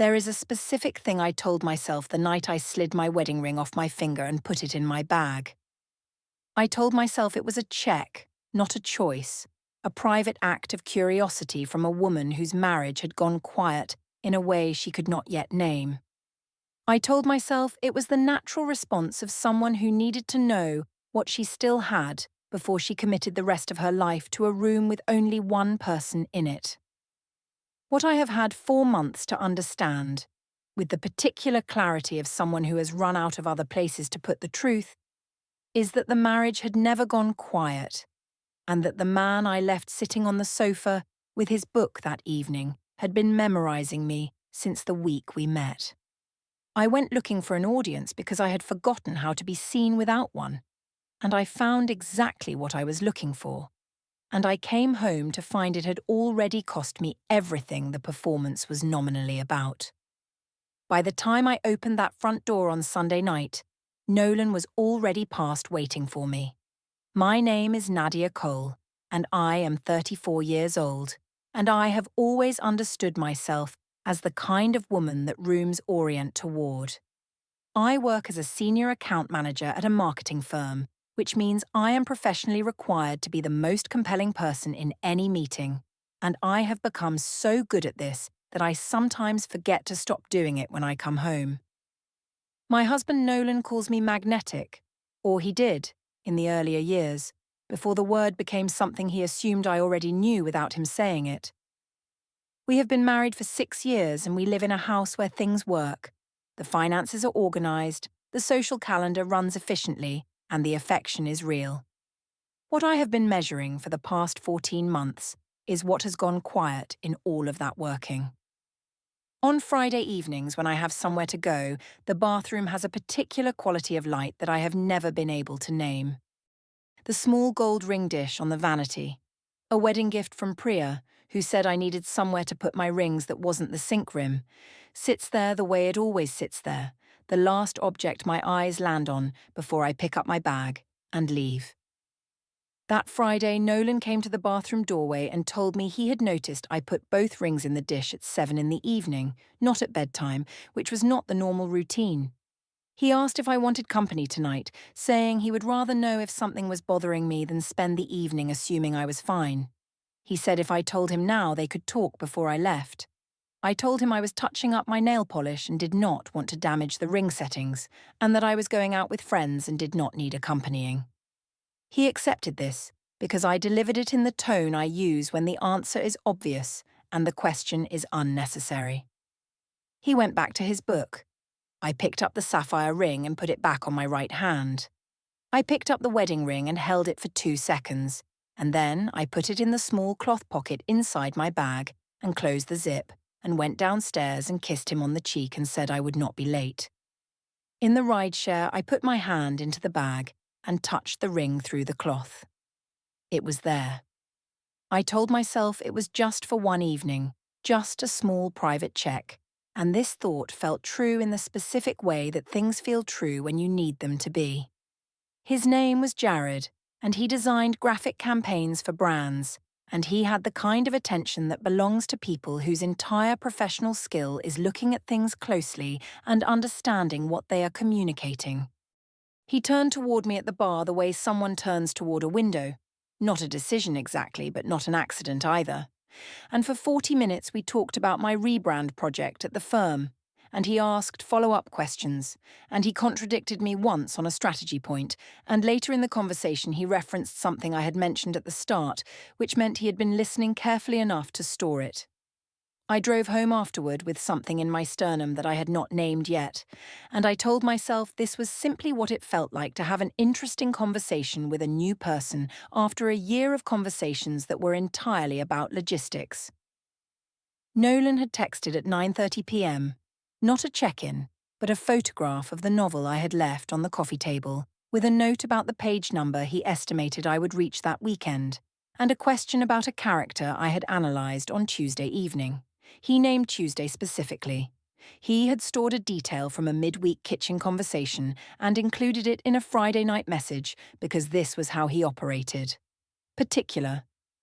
There is a specific thing I told myself the night I slid my wedding ring off my finger and put it in my bag. I told myself it was a check, not a choice, a private act of curiosity from a woman whose marriage had gone quiet in a way she could not yet name. I told myself it was the natural response of someone who needed to know what she still had before she committed the rest of her life to a room with only one person in it. What I have had 4 months to understand, with the particular clarity of someone who has run out of other places to put the truth, is that the marriage had never gone quiet, and that the man I left sitting on the sofa with his book that evening had been memorizing me since the week we met. I went looking for an audience because I had forgotten how to be seen without one, and I found exactly what I was looking for. And I came home to find it had already cost me everything the performance was nominally about. By the time I opened that front door on Sunday night, Nolan was already past waiting for me. My name is Nadia Cole, and I am 34 years old, and I have always understood myself as the kind of woman that rooms orient toward. I work as a senior account manager at a marketing firm, which means I am professionally required to be the most compelling person in any meeting, and I have become so good at this that I sometimes forget to stop doing it when I come home. My husband Nolan calls me magnetic, or he did, in the earlier years, before the word became something he assumed I already knew without him saying it. We have been married for 6 years and we live in a house where things work. The finances are organised, the social calendar runs efficiently, and the affection is real. What I have been measuring for the past 14 months is what has gone quiet in all of that working. On Friday evenings, when I have somewhere to go, the bathroom has a particular quality of light that I have never been able to name. The small gold ring dish on the vanity, a wedding gift from Priya, who said I needed somewhere to put my rings that wasn't the sink rim, sits there the way it always sits there, the last object my eyes land on before I pick up my bag and leave. That Friday, Nolan came to the bathroom doorway and told me he had noticed I put both rings in the dish at 7 in the evening, not at bedtime, which was not the normal routine. He asked if I wanted company tonight, saying he would rather know if something was bothering me than spend the evening assuming I was fine. He said if I told him now, they could talk before I left. I told him I was touching up my nail polish and did not want to damage the ring settings, and that I was going out with friends and did not need accompanying. He accepted this because I delivered it in the tone I use when the answer is obvious and the question is unnecessary. He went back to his book. I picked up the sapphire ring and put it back on my right hand. I picked up the wedding ring and held it for 2 seconds, and then I put it in the small cloth pocket inside my bag and closed the zip and went downstairs and kissed him on the cheek and said I would not be late. In the rideshare, I put my hand into the bag and touched the ring through the cloth. It was there. I told myself it was just for one evening, just a small private check, and this thought felt true in the specific way that things feel true when you need them to be. His name was Jared, and he designed graphic campaigns for brands, and he had the kind of attention that belongs to people whose entire professional skill is looking at things closely and understanding what they are communicating. He turned toward me at the bar the way someone turns toward a window. Not a decision exactly, but not an accident either. And for 40 minutes we talked about my rebrand project at the firm, and he asked follow-up questions, and he contradicted me once on a strategy point, and later in the conversation he referenced something I had mentioned at the start, which meant he had been listening carefully enough to store it. I drove home afterward with something in my sternum that I had not named yet, and I told myself this was simply what it felt like to have an interesting conversation with a new person after a year of conversations that were entirely about logistics. Nolan had texted at 9:30 p.m, not a check-in, but a photograph of the novel I had left on the coffee table, with a note about the page number he estimated I would reach that weekend, and a question about a character I had analysed on Tuesday evening. He named Tuesday specifically. He had stored a detail from a midweek kitchen conversation and included it in a Friday night message because this was how he operated. Particular.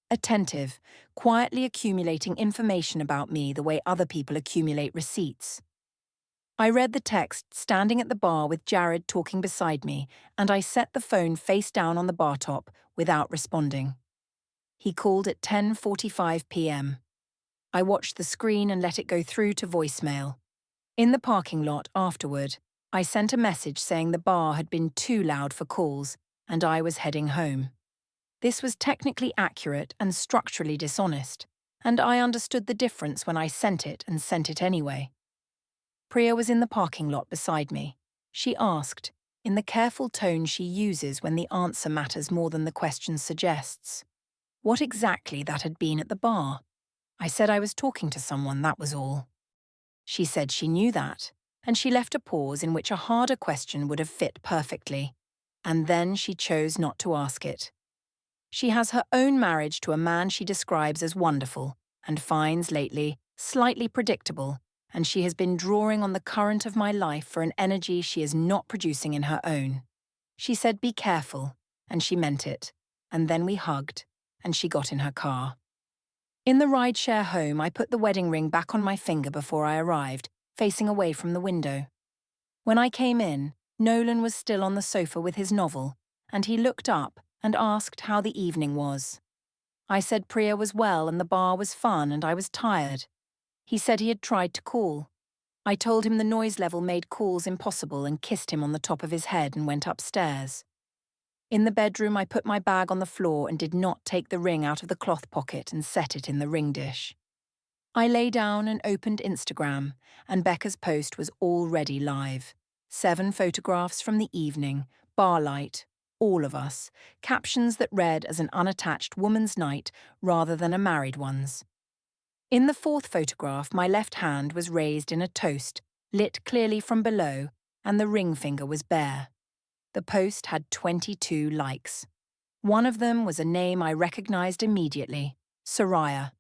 attentive, quietly accumulating information about me the way other people accumulate receipts. I read the text standing at the bar with Jared talking beside me, and I set the phone face down on the bar top without responding. He called at 10:45 p.m. I watched the screen and let it go through to voicemail. In the parking lot afterward, I sent a message saying the bar had been too loud for calls and I was heading home. This was technically accurate and structurally dishonest, and I understood the difference when I sent it and sent it anyway. Priya was in the parking lot beside me. She asked, in the careful tone she uses when the answer matters more than the question suggests, what exactly that had been at the bar. I said I was talking to someone, that was all. She said she knew that, and she left a pause in which a harder question would have fit perfectly. And then she chose not to ask it. She has her own marriage to a man she describes as wonderful, and finds lately slightly predictable, and she has been drawing on the current of my life for an energy she is not producing in her own. She said, "Be careful," and she meant it, and then we hugged, and she got in her car. In the rideshare home, I put the wedding ring back on my finger before I arrived, facing away from the window. When I came in, Nolan was still on the sofa with his novel, and he looked up and asked how the evening was. I said Priya was well and the bar was fun and I was tired. He said he had tried to call. I told him the noise level made calls impossible and kissed him on the top of his head and went upstairs. In the bedroom, I put my bag on the floor and did not take the ring out of the cloth pocket and set it in the ring dish. I lay down and opened Instagram, and Becca's post was already live. 7 photographs from the evening, bar light, all of us, captions that read as an unattached woman's night rather than a married one's. In the 4th photograph, my left hand was raised in a toast, lit clearly from below, and the ring finger was bare. The post had 22 likes. One of them was a name I recognized immediately, Soraya,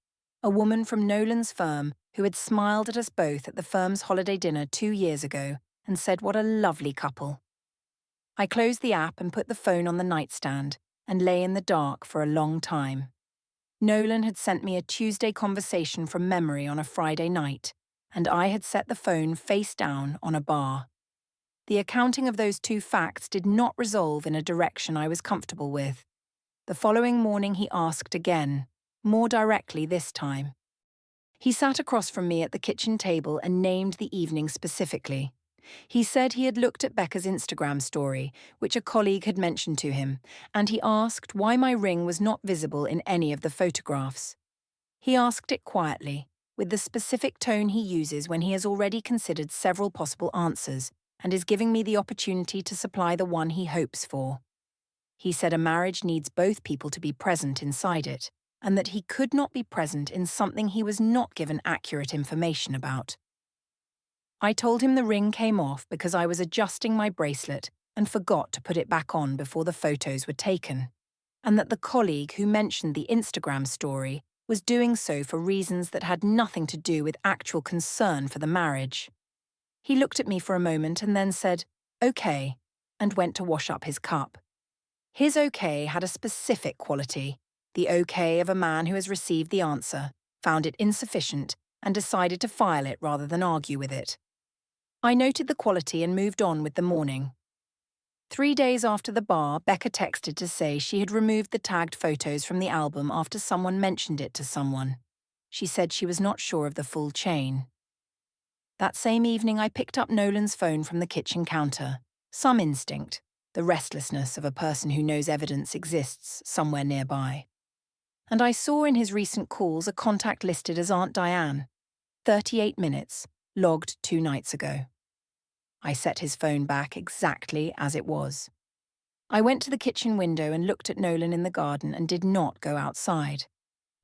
a woman from Nolan's firm who had smiled at us both at the firm's holiday dinner 2 years ago and said what a lovely couple. I closed the app and put the phone on the nightstand and lay in the dark for a long time. Nolan had sent me a Tuesday conversation from memory on a Friday night, and I had set the phone face down on a bar. The accounting of those 2 facts did not resolve in a direction I was comfortable with. The following morning he asked again, more directly this time. He sat across from me at the kitchen table and named the evening specifically. He said he had looked at Becca's Instagram story, which a colleague had mentioned to him, and he asked why my ring was not visible in any of the photographs. He asked it quietly, with the specific tone he uses when he has already considered several possible answers, and is giving me the opportunity to supply the one he hopes for. He said a marriage needs both people to be present inside it, and that he could not be present in something he was not given accurate information about. I told him the ring came off because I was adjusting my bracelet and forgot to put it back on before the photos were taken, and that the colleague who mentioned the Instagram story was doing so for reasons that had nothing to do with actual concern for the marriage. He looked at me for a moment and then said, "Okay," and went to wash up his cup. His okay had a specific quality, the okay of a man who has received the answer, found it insufficient, and decided to file it rather than argue with it. I noted the quality and moved on with the morning. 3 days after the bar, Becca texted to say she had removed the tagged photos from the album after someone mentioned it to someone. She said she was not sure of the full chain. That same evening, I picked up Nolan's phone from the kitchen counter. Some instinct, the restlessness of a person who knows evidence exists somewhere nearby. And I saw in his recent calls a contact listed as Aunt Diane, 38 minutes, logged 2 nights ago. I set his phone back exactly as it was. I went to the kitchen window and looked at Nolan in the garden and did not go outside.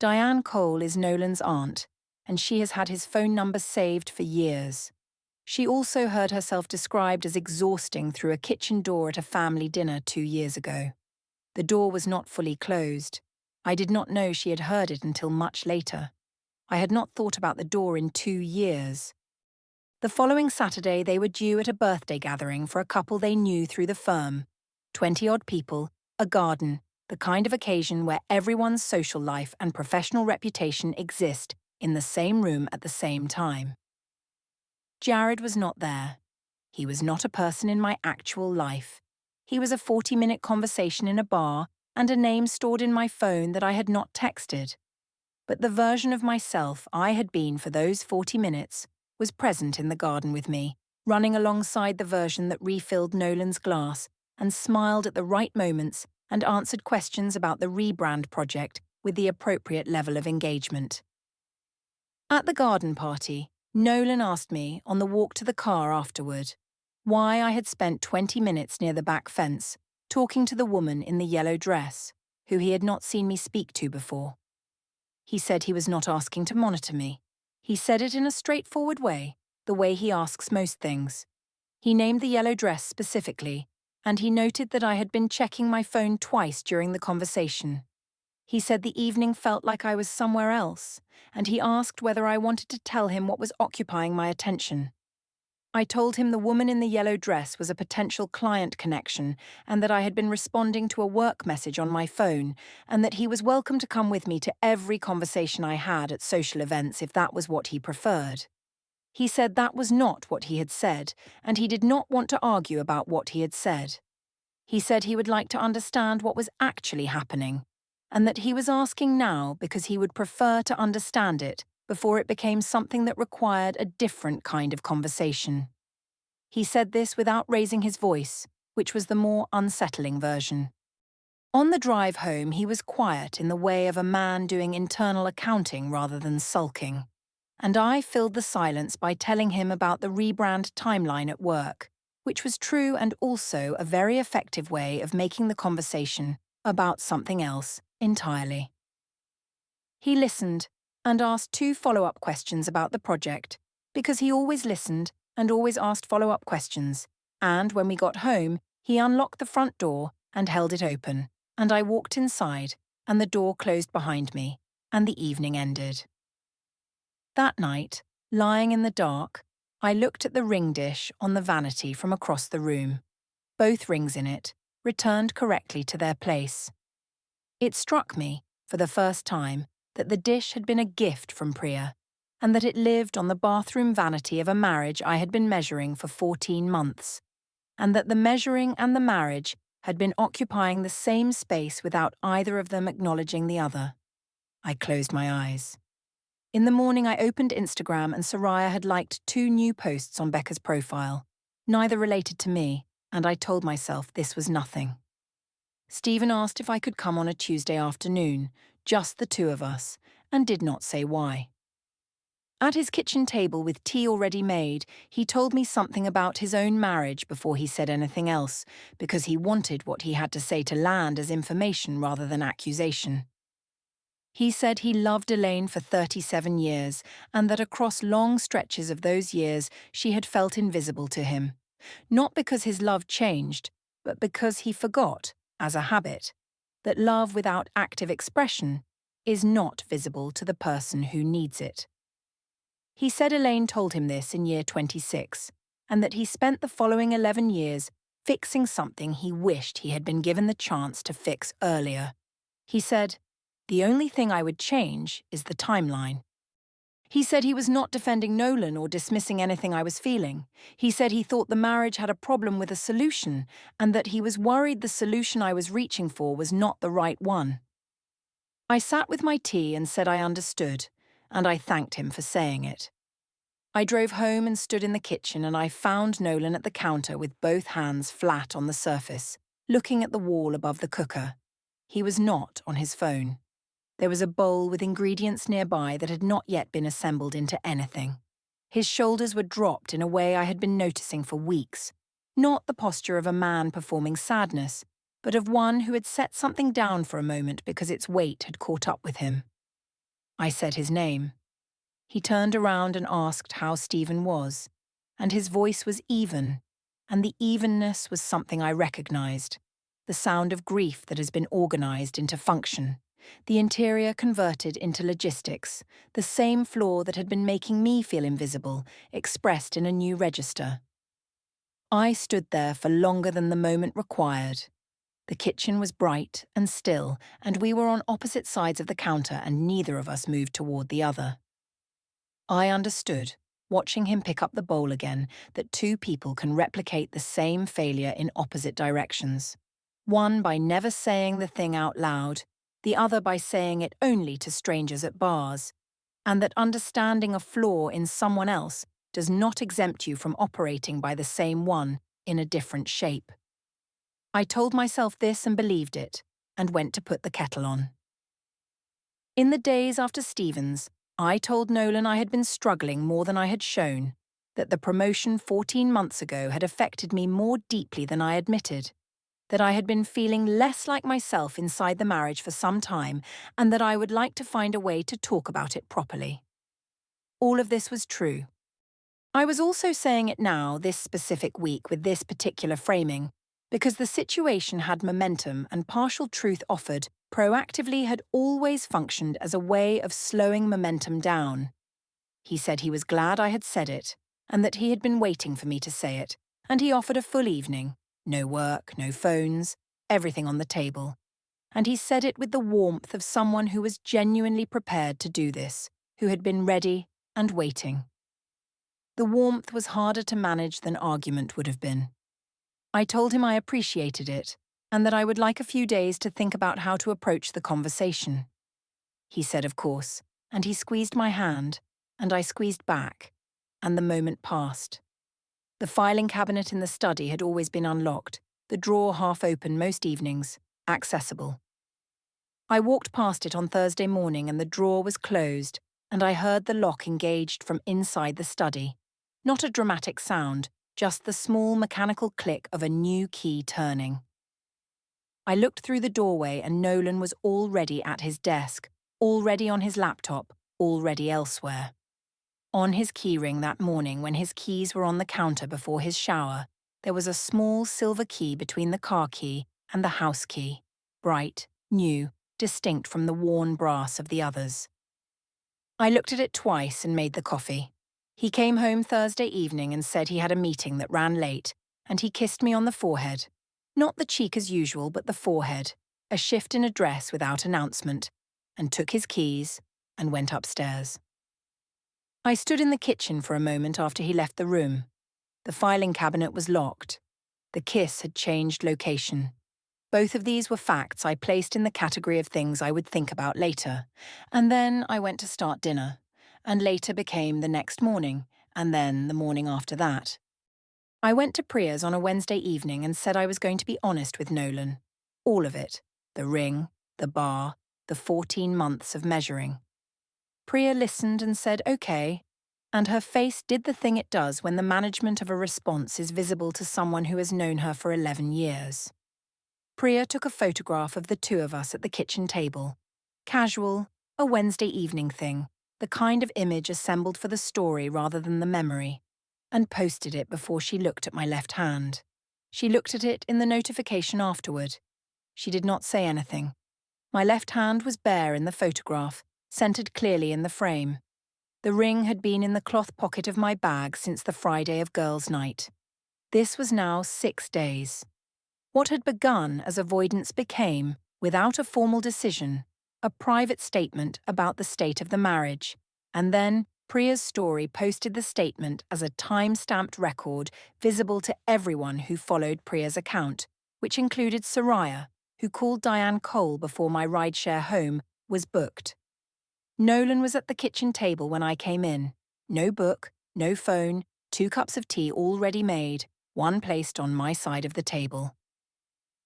Diane Cole is Nolan's aunt, and she has had his phone number saved for years. She also heard herself described as exhausting through a kitchen door at a family dinner 2 years ago. The door was not fully closed. I did not know she had heard it until much later. I had not thought about the door in 2 years. The following Saturday, they were due at a birthday gathering for a couple they knew through the firm. 20-odd people, a garden, the kind of occasion where everyone's social life and professional reputation exist in the same room at the same time. Jared was not there. He was not a person in my actual life. He was a 40-minute conversation in a bar and a name stored in my phone that I had not texted. But the version of myself I had been for those 40 minutes was present in the garden with me, running alongside the version that refilled Nolan's glass and smiled at the right moments and answered questions about the rebrand project with the appropriate level of engagement. At the garden party, Nolan asked me, on the walk to the car afterward, why I had spent 20 minutes near the back fence, talking to the woman in the yellow dress, who he had not seen me speak to before. He said he was not asking to monitor me. He said it in a straightforward way, the way he asks most things. He named the yellow dress specifically, and he noted that I had been checking my phone twice during the conversation. He said the evening felt like I was somewhere else, and he asked whether I wanted to tell him what was occupying my attention. I told him the woman in the yellow dress was a potential client connection and that I had been responding to a work message on my phone and that he was welcome to come with me to every conversation I had at social events if that was what he preferred. He said that was not what he had said, and he did not want to argue about what he had said. He said he would like to understand what was actually happening, and that he was asking now because he would prefer to understand it before it became something that required a different kind of conversation. He said this without raising his voice, which was the more unsettling version. On the drive home, he was quiet in the way of a man doing internal accounting rather than sulking, and I filled the silence by telling him about the rebrand timeline at work, which was true and also a very effective way of making the conversation about something else entirely. He listened and asked 2 follow-up questions about the project, because he always listened and always asked follow-up questions, and when we got home, he unlocked the front door and held it open, and I walked inside, and the door closed behind me, and the evening ended. That night, lying in the dark, I looked at the ring dish on the vanity from across the room. Both rings in it, returned correctly to their place. It struck me, for the first time, that the dish had been a gift from Priya, and that it lived on the bathroom vanity of a marriage I had been measuring for 14 months, and that the measuring and the marriage had been occupying the same space without either of them acknowledging the other. I closed my eyes. In the morning I opened Instagram and Soraya had liked 2 new posts on Becca's profile, neither related to me, and I told myself this was nothing. Stephen asked if I could come on a Tuesday afternoon, just the 2 of us, and did not say why. At his kitchen table with tea already made, he told me something about his own marriage before he said anything else, because he wanted what he had to say to land as information rather than accusation. He said he loved Elaine for 37 years, and that across long stretches of those years she had felt invisible to him, not because his love changed, but because he forgot, as a habit, that love without active expression is not visible to the person who needs it. He said Elaine told him this in year 26, and that he spent the following 11 years fixing something he wished he had been given the chance to fix earlier. He said, "The only thing I would change is the timeline." He said he was not defending Nolan or dismissing anything I was feeling. He said he thought the marriage had a problem with a solution, and that he was worried the solution I was reaching for was not the right one. I sat with my tea and said I understood, and I thanked him for saying it. I drove home and stood in the kitchen, and I found Nolan at the counter with both hands flat on the surface, looking at the wall above the cooker. He was not on his phone. There was a bowl with ingredients nearby that had not yet been assembled into anything. His shoulders were dropped in a way I had been noticing for weeks, not the posture of a man performing sadness, but of one who had set something down for a moment because its weight had caught up with him. I said his name. He turned around and asked how Stephen was, and his voice was even, and the evenness was something I recognized, the sound of grief that has been organized into function. The interior converted into logistics, the same flaw that had been making me feel invisible, expressed in a new register. I stood there for longer than the moment required. The kitchen was bright and still, and we were on opposite sides of the counter and neither of us moved toward the other. I understood, watching him pick up the bowl again, that two people can replicate the same failure in opposite directions. One by never saying the thing out loud, the other by saying it only to strangers at bars, and that understanding a flaw in someone else does not exempt you from operating by the same one in a different shape. I told myself this and believed it, and went to put the kettle on. In the days after Stevens, I told Nolan I had been struggling more than I had shown, that the promotion 14 months ago had affected me more deeply than I admitted, that I had been feeling less like myself inside the marriage for some time, and that I would like to find a way to talk about it properly. All of this was true. I was also saying it now, this specific week, with this particular framing, because the situation had momentum and partial truth offered proactively had always functioned as a way of slowing momentum down. He said he was glad I had said it, and that he had been waiting for me to say it, and he offered a full evening, no work, no phones, everything on the table. And he said it with the warmth of someone who was genuinely prepared to do this, who had been ready and waiting. The warmth was harder to manage than argument would have been. I told him I appreciated it, and that I would like a few days to think about how to approach the conversation. He said, of course, and he squeezed my hand, and I squeezed back, and the moment passed. The filing cabinet in the study had always been unlocked, the drawer half open most evenings, accessible. I walked past it on Thursday morning and the drawer was closed, and I heard the lock engaged from inside the study. Not a dramatic sound, just the small mechanical click of a new key turning. I looked through the doorway and Nolan was already at his desk, already on his laptop, already elsewhere. On his keyring that morning when his keys were on the counter before his shower, there was a small silver key between the car key and the house key, bright, new, distinct from the worn brass of the others. I looked at it twice and made the coffee. He came home Thursday evening and said he had a meeting that ran late, and he kissed me on the forehead. Not the cheek as usual, but the forehead, a shift in address without announcement, and took his keys and went upstairs. I stood in the kitchen for a moment after he left the room. The filing cabinet was locked. The kiss had changed location. Both of these were facts I placed in the category of things I would think about later. And then I went to start dinner, and later became the next morning, and then the morning after that. I went to Priya's on a Wednesday evening and said I was going to be honest with Nolan. All of it. The ring, the bar, the 14 months of measuring. Priya listened and said okay, and her face did the thing it does when the management of a response is visible to someone who has known her for 11 years. Priya took a photograph of the two of us at the kitchen table. Casual, a Wednesday evening thing, the kind of image assembled for the story rather than the memory, and posted it before she looked at my left hand. She looked at it in the notification afterward. She did not say anything. My left hand was bare in the photograph, centered clearly in the frame. The ring had been in the cloth pocket of my bag since the Friday of girls' night. This was now 6 days. What had begun as avoidance became, without a formal decision, a private statement about the state of the marriage, and then Priya's story posted the statement as a time-stamped record visible to everyone who followed Priya's account, which included Soraya, who called Diane Cole before my rideshare home was booked. Nolan was at the kitchen table when I came in. No book, no phone, 2 cups of tea already made, one placed on my side of the table.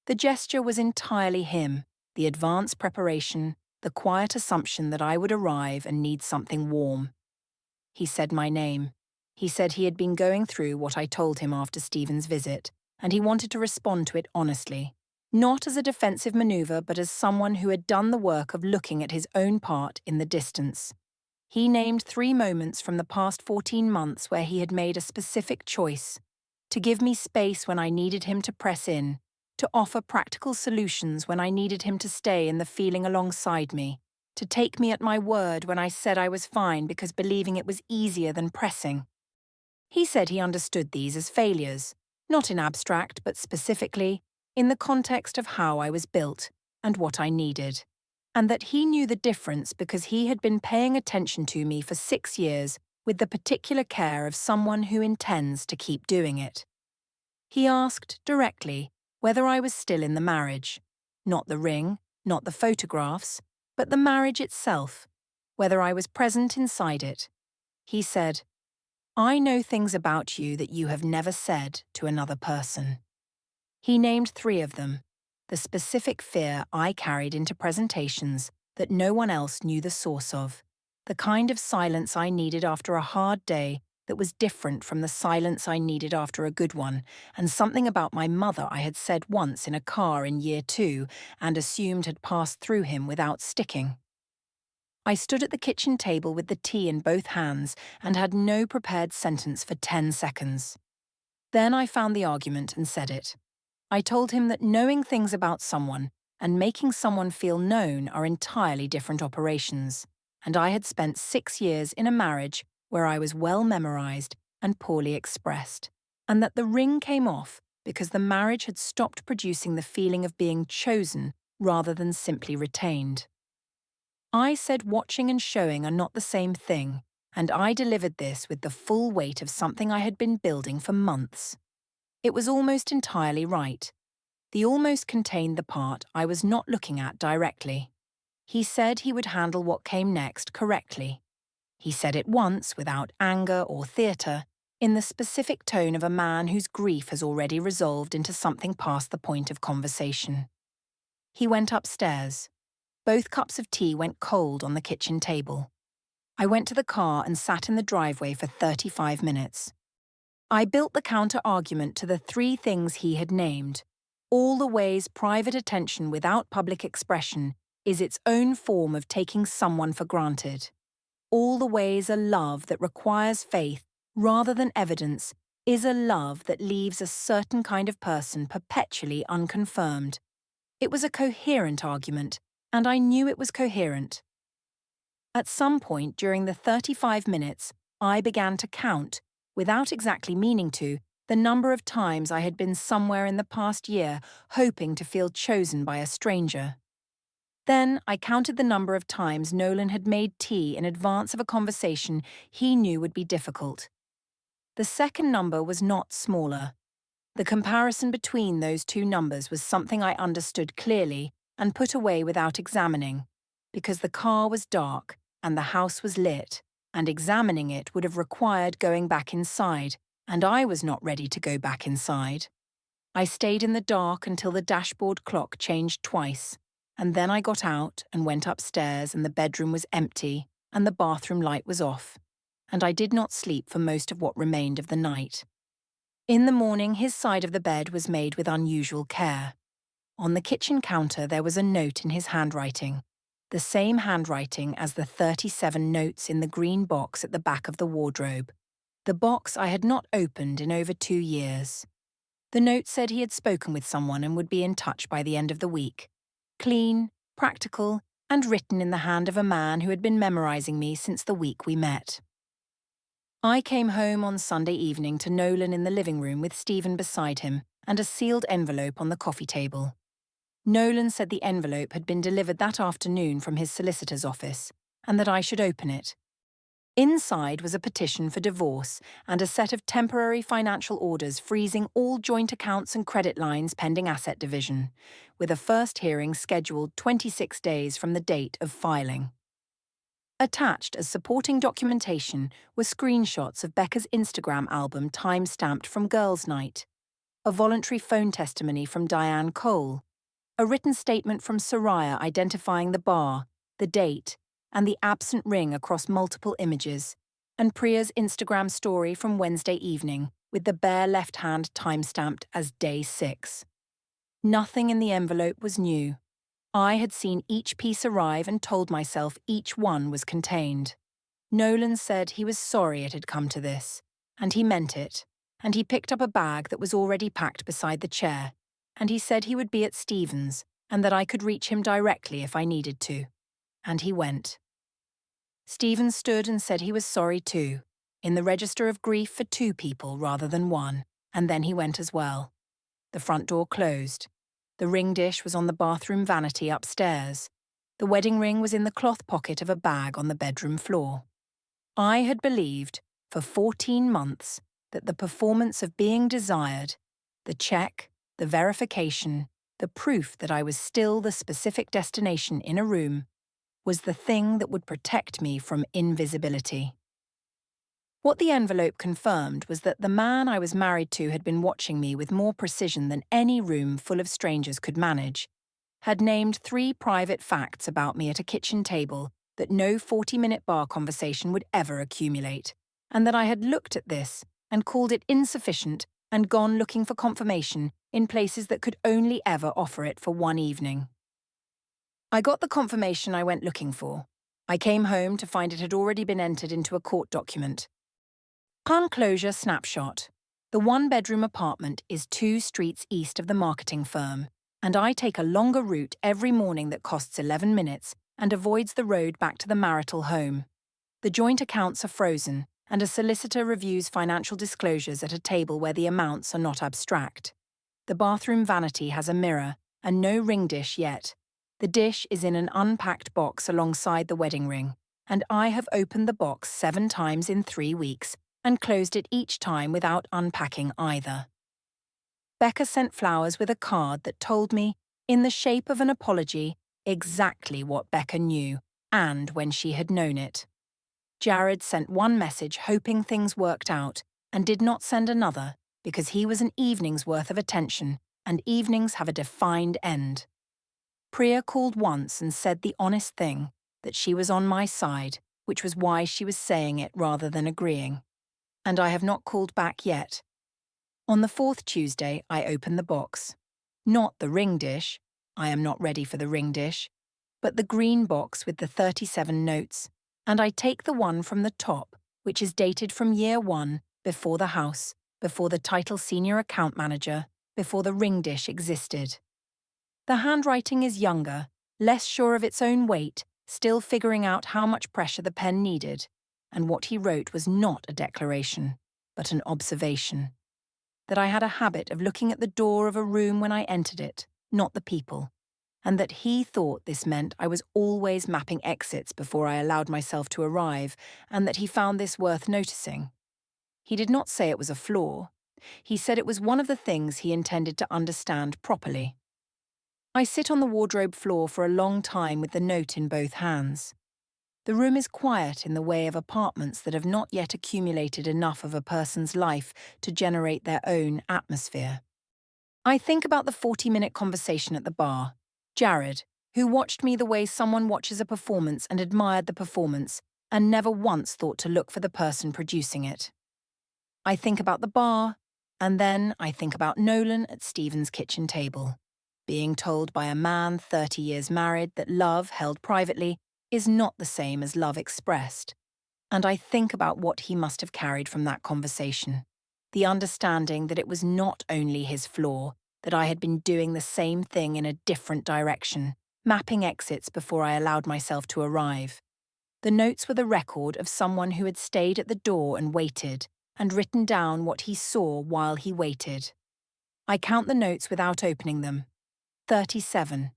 The gesture was entirely him, the advance preparation, the quiet assumption that I would arrive and need something warm. He said my name. He said he had been going through what I told him after Stephen's visit, and he wanted to respond to it honestly, not as a defensive maneuver but as someone who had done the work of looking at his own part in the distance. He named 3 moments from the past 14 months where he had made a specific choice, to give me space when I needed him to press in, to offer practical solutions when I needed him to stay in the feeling alongside me, to take me at my word when I said I was fine because believing it was easier than pressing. He said he understood these as failures, not in abstract but specifically, in the context of how I was built and what I needed, and that he knew the difference because he had been paying attention to me for 6 years with the particular care of someone who intends to keep doing it. He asked directly whether I was still in the marriage, not the ring, not the photographs, but the marriage itself, whether I was present inside it. He said, "I know things about you that you have never said to another person." He named 3 of them, the specific fear I carried into presentations that no one else knew the source of, the kind of silence I needed after a hard day that was different from the silence I needed after a good one, and something about my mother I had said once in a car in year 2 and assumed had passed through him without sticking. I stood at the kitchen table with the tea in both hands and had no prepared sentence for 10 seconds. Then I found the argument and said it. I told him that knowing things about someone and making someone feel known are entirely different operations, and I had spent 6 years in a marriage where I was well memorized and poorly expressed, and that the ring came off because the marriage had stopped producing the feeling of being chosen rather than simply retained. I said watching and showing are not the same thing, and I delivered this with the full weight of something I had been building for months. It was almost entirely right. The almost contained the part I was not looking at directly. He said he would handle what came next correctly. He said it once without anger or theatre, in the specific tone of a man whose grief has already resolved into something past the point of conversation. He went upstairs. Both cups of tea went cold on the kitchen table. I went to the car and sat in the driveway for 35 minutes. I built the counter-argument to the 3 things he had named, all the ways private attention without public expression is its own form of taking someone for granted. All the ways a love that requires faith rather than evidence is a love that leaves a certain kind of person perpetually unconfirmed. It was a coherent argument, and I knew it was coherent. At some point during the 35 minutes, I began to count, without exactly meaning to, the number of times I had been somewhere in the past year hoping to feel chosen by a stranger. Then I counted the number of times Nolan had made tea in advance of a conversation he knew would be difficult. The second number was not smaller. The comparison between those 2 numbers was something I understood clearly and put away without examining, because the car was dark and the house was lit, and examining it would have required going back inside, and I was not ready to go back inside. I stayed in the dark until the dashboard clock changed twice, and then I got out and went upstairs and the bedroom was empty and the bathroom light was off, and I did not sleep for most of what remained of the night. In the morning, his side of the bed was made with unusual care. On the kitchen counter there was a note in his handwriting, the same handwriting as the 37 notes in the green box at the back of the wardrobe, the box I had not opened in over 2 years. The note said he had spoken with someone and would be in touch by the end of the week. Clean, practical, and written in the hand of a man who had been memorizing me since the week we met. I came home on Sunday evening to Nolan in the living room with Stephen beside him and a sealed envelope on the coffee table. Nolan said the envelope had been delivered that afternoon from his solicitor's office, and that I should open it. Inside was a petition for divorce and a set of temporary financial orders freezing all joint accounts and credit lines pending asset division, with a first hearing scheduled 26 days from the date of filing. Attached as supporting documentation were screenshots of Becca's Instagram album time-stamped from Girls' Night, a voluntary phone testimony from Diane Cole, a written statement from Soraya identifying the bar, the date, and the absent ring across multiple images, and Priya's Instagram story from Wednesday evening with the bare left hand time-stamped as day 6. Nothing in the envelope was new. I had seen each piece arrive and told myself each one was contained. Nolan said he was sorry it had come to this, and he meant it, and he picked up a bag that was already packed beside the chair, and he said he would be at Stephen's and that I could reach him directly if I needed to. And he went. Stephen stood and said he was sorry too, in the register of grief for 2 people rather than 1, and then he went as well. The front door closed, The ring dish was on the bathroom vanity upstairs. The wedding ring was in the cloth pocket of a bag on the bedroom floor. I had believed, for 14 months, that the performance of being desired, the check, the verification, the proof that I was still the specific destination in a room, was the thing that would protect me from invisibility. What the envelope confirmed was that the man I was married to had been watching me with more precision than any room full of strangers could manage, had named 3 private facts about me at a kitchen table that no 40-minute bar conversation would ever accumulate, and that I had looked at this and called it insufficient and gone looking for confirmation in places that could only ever offer it for one evening. I got the confirmation I went looking for. I came home to find it had already been entered into a court document. Enclosure snapshot. The one-bedroom apartment is 2 streets east of the marketing firm, and I take a longer route every morning that costs 11 minutes and avoids the road back to the marital home. The joint accounts are frozen, and a solicitor reviews financial disclosures at a table where the amounts are not abstract. The bathroom vanity has a mirror, and no ring dish yet. The dish is in an unpacked box alongside the wedding ring, and I have opened the box 7 times in 3 weeks and closed it each time without unpacking either. Becca sent flowers with a card that told me, in the shape of an apology, exactly what Becca knew and when she had known it. Jared sent one message hoping things worked out and did not send another because he was an evening's worth of attention, and evenings have a defined end. Priya called once and said the honest thing, that she was on my side, which was why she was saying it rather than agreeing. And I have not called back yet. On the 4th Tuesday, I open the box. Not the ring dish, I am not ready for the ring dish, but the green box with the 37 notes, and I take the one from the top, which is dated from year 1, before the house, before the title senior account manager, before the ring dish existed. The handwriting is younger, less sure of its own weight, still figuring out how much pressure the pen needed, and what he wrote was not a declaration, but an observation. That I had a habit of looking at the door of a room when I entered it, not the people, and that he thought this meant I was always mapping exits before I allowed myself to arrive, and that he found this worth noticing. He did not say it was a flaw. He said it was one of the things he intended to understand properly. I sit on the wardrobe floor for a long time with the note in both hands. The room is quiet in the way of apartments that have not yet accumulated enough of a person's life to generate their own atmosphere. I think about the 40-minute conversation at the bar. Jared, who watched me the way someone watches a performance and admired the performance, and never once thought to look for the person producing it. I think about the bar, and then I think about Nolan at Stephen's kitchen table, being told by a man 30 years married that love held privately is not the same as love expressed. And I think about what he must have carried from that conversation, the understanding that it was not only his flaw, that I had been doing the same thing in a different direction, mapping exits before I allowed myself to arrive. The notes were the record of someone who had stayed at the door and waited, and written down what he saw while he waited. I count the notes without opening them. 37.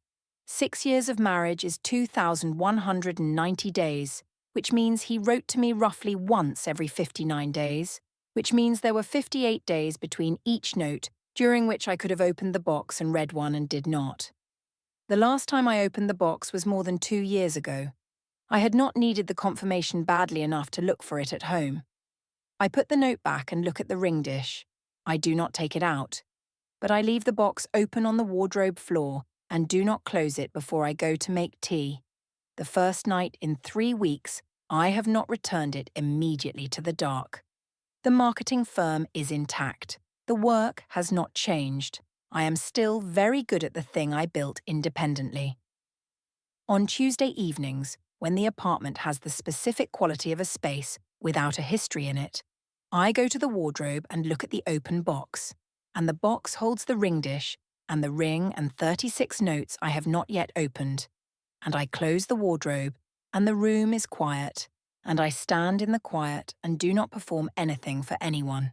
6 years of marriage is 2,190 days, which means he wrote to me roughly once every 59 days, which means there were 58 days between each note, during which I could have opened the box and read one and did not. The last time I opened the box was more than 2 years ago. I had not needed the confirmation badly enough to look for it at home. I put the note back and look at the ring dish. I do not take it out, but I leave the box open on the wardrobe floor and do not close it before I go to make tea. The first night in 3 weeks, I have not returned it immediately to the dark. The marketing firm is intact. The work has not changed. I am still very good at the thing I built independently. On Tuesday evenings, when the apartment has the specific quality of a space without a history in it, I go to the wardrobe and look at the open box, and the box holds the ring dish and the ring and 36 notes I have not yet opened, and I close the wardrobe, and the room is quiet, and I stand in the quiet and do not perform anything for anyone.